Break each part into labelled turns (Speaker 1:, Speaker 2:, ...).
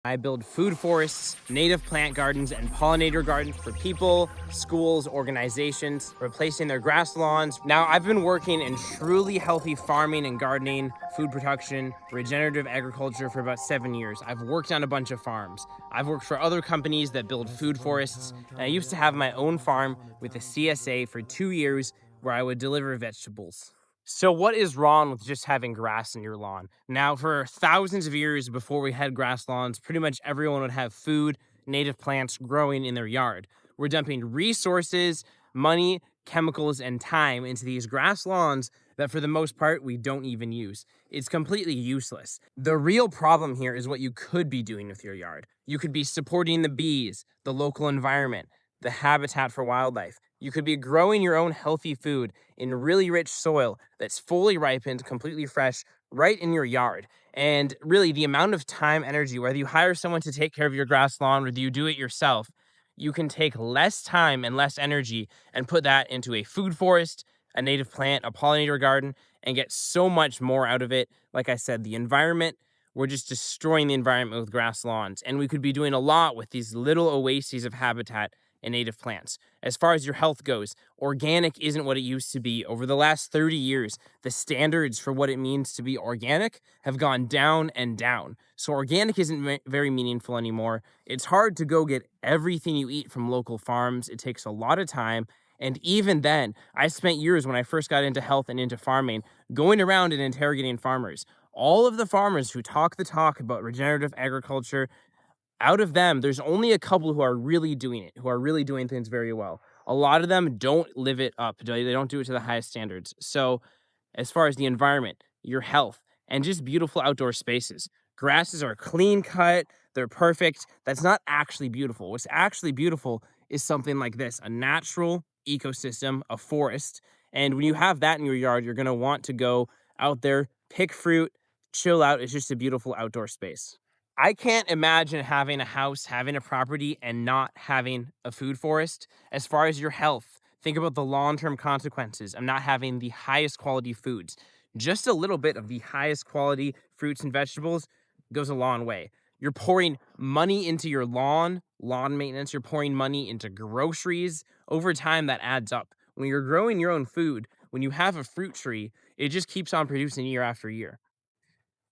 Speaker 1: I build food forests, native plant gardens, and pollinator gardens for people, schools, organizations, replacing their grass lawns. Now, I've been working in truly healthy farming and gardening, food production, regenerative agriculture for about 7 years. I've worked on a bunch of farms. I've worked for other companies that build food forests, and I used to have my own farm with the CSA for 2 years where I would deliver vegetables. So what is wrong with just having grass in your lawn? Now, for thousands of years before we had grass lawns, pretty much everyone would have food, native plants growing in their yard. We're dumping resources, money, chemicals, and time into these grass lawns that for the most part we don't even use. It's completely useless. The real problem here is what you could be doing with your yard. You could be supporting the bees, the local environment, the habitat for wildlife. You could be growing your own healthy food in really rich soil that's fully ripened, completely fresh, right in your yard. And really, the amount of time, energy, whether you hire someone to take care of your grass lawn, whether you do it yourself, you can take less time and less energy and put that into a food forest, a native plant, a pollinator garden, and get so much more out of it. Like I said, the environment, we're just destroying the environment with grass lawns. And we could be doing a lot with these little oases of habitat and native plants. As far as your health goes, organic isn't what it used to be. Over the last 30 years, the standards for what it means to be organic have gone down and down. So organic isn't very meaningful anymore. It's hard to go get everything you eat from local farms. It takes a lot of time. And even then, I spent years when I first got into health and into farming, going around and interrogating farmers. All of the farmers who talk the talk about regenerative agriculture, out of them, there's only a couple who are really doing it, who are really doing things very well. A lot of them don't live it up. They don't do it to the highest standards. So as far as the environment, your health, and just beautiful outdoor spaces, grasses are clean cut. They're perfect. That's not actually beautiful. What's actually beautiful is something like this, a natural ecosystem, a forest. And when you have that in your yard, you're going to want to go out there, pick fruit, chill out. It's just a beautiful outdoor space. I can't imagine having a house, having a property, and not having a food forest. As far as your health, think about the long-term consequences of not having the highest quality foods. Just a little bit of the highest quality fruits and vegetables goes a long way. You're pouring money into your lawn maintenance, you're pouring money into groceries. Over time, that adds up. When you're growing your own food, when you have a fruit tree, it just keeps on producing year after year.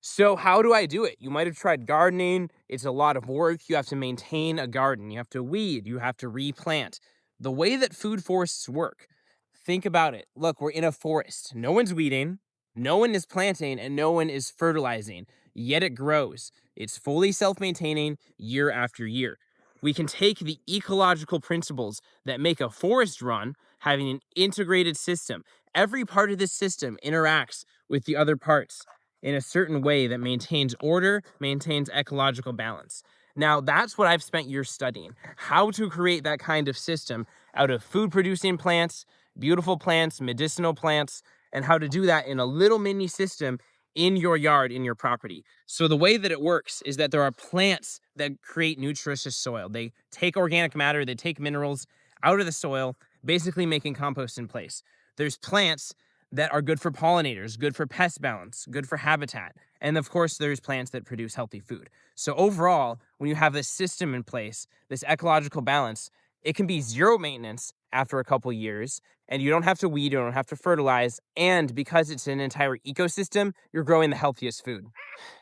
Speaker 1: So how do I do it? You might have tried gardening. It's a lot of work. You have to maintain a garden. You have to weed. You have to replant. The way that food forests work, think about it. Look, we're in a forest. No one's weeding, no one is planting, and no one is fertilizing. Yet it grows. It's fully self-maintaining year after year. We can take the ecological principles that make a forest run, having an integrated system. Every part of this system interacts with the other parts in a certain way that maintains order, maintains ecological balance. Now, that's what I've spent years studying, how to create that kind of system out of food producing plants, beautiful plants, medicinal plants, and how to do that in a little mini system in your yard, in your property. So the way that it works is that there are plants that create nutritious soil. They take organic matter, they take minerals out of the soil, basically making compost in place. There's plants that are good for pollinators, good for pest balance, good for habitat. And of course, there's plants that produce healthy food. So overall, when you have this system in place, this ecological balance, it can be zero maintenance after a couple years, and you don't have to weed, you don't have to fertilize, and because it's an entire ecosystem, you're growing the healthiest food.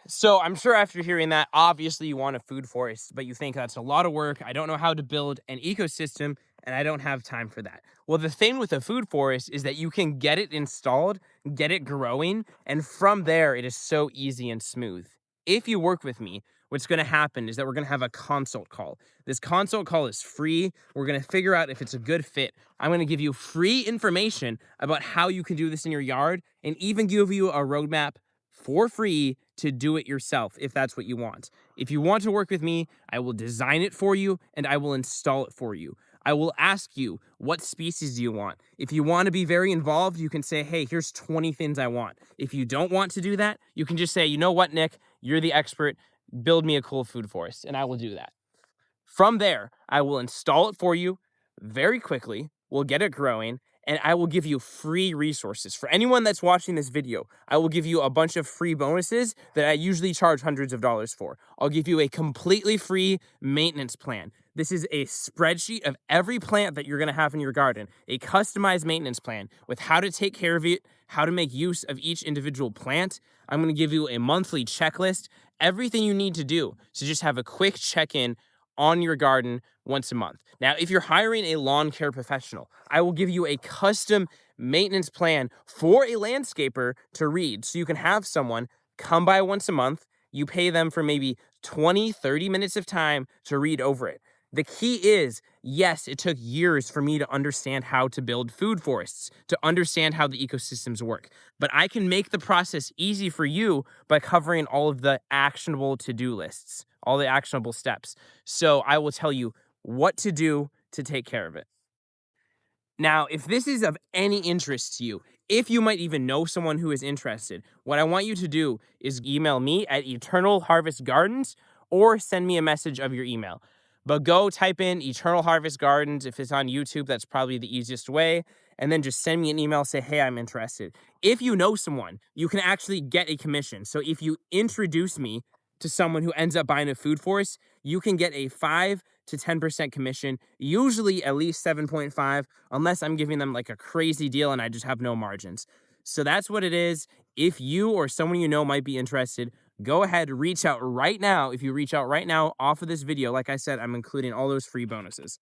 Speaker 1: So I'm sure after hearing that, obviously you want a food forest, but you think that's a lot of work. I don't know how to build an ecosystem, and I don't have time for that. Well, the thing with a food forest is that you can get it installed, get it growing, and from there, it is so easy and smooth. If you work with me, what's going to happen is that we're going to have a consult call. This consult call is free. We're going to figure out if it's a good fit. I'm going to give you free information about how you can do this in your yard and even give you a roadmap for free to do it yourself if that's what you want. If you want to work with me, I will design it for you and I will install it for you. I will ask you, what species do you want? If you want to be very involved, you can say, hey, here's 20 things I want. If you don't want to do that, you can just say, you know what, Nick, you're the expert. Build me a cool food forest, and I will do that. From there, I will install it for you very quickly. We'll get it growing, and I will give you free resources. For anyone that's watching this video, I will give you a bunch of free bonuses that I usually charge hundreds of dollars for. I'll give you a completely free maintenance plan. This is a spreadsheet of every plant that you're gonna have in your garden, a customized maintenance plan with how to take care of it, how to make use of each individual plant. I'm gonna give you a monthly checklist, everything you need to do to just have a quick check-in on your garden once a month. Now, if you're hiring a lawn care professional, I will give you a custom maintenance plan for a landscaper to read. So you can have someone come by once a month. You pay them for maybe 20, 30 minutes of time to read over it. The key is, yes, it took years for me to understand how to build food forests, to understand how the ecosystems work. But I can make the process easy for you by covering all of the actionable to-do lists, all the actionable steps. So I will tell you what to do to take care of it. Now, if this is of any interest to you, if you might even know someone who is interested, what I want you to do is email me at Eternal Harvest Gardens or send me a message of your email. But go type in Eternal Harvest Gardens. If it's on YouTube, that's probably the easiest way. And then just send me an email, say, hey, I'm interested. If you know someone, you can actually get a commission. So if you introduce me to someone who ends up buying a food forest, you can get a 5 to 10% commission, usually at least 7.5, unless I'm giving them like a crazy deal and I just have no margins. So that's what it is. If you or someone you know might be interested, go ahead, reach out right now. If you reach out right now off of this video, like I said, I'm including all those free bonuses.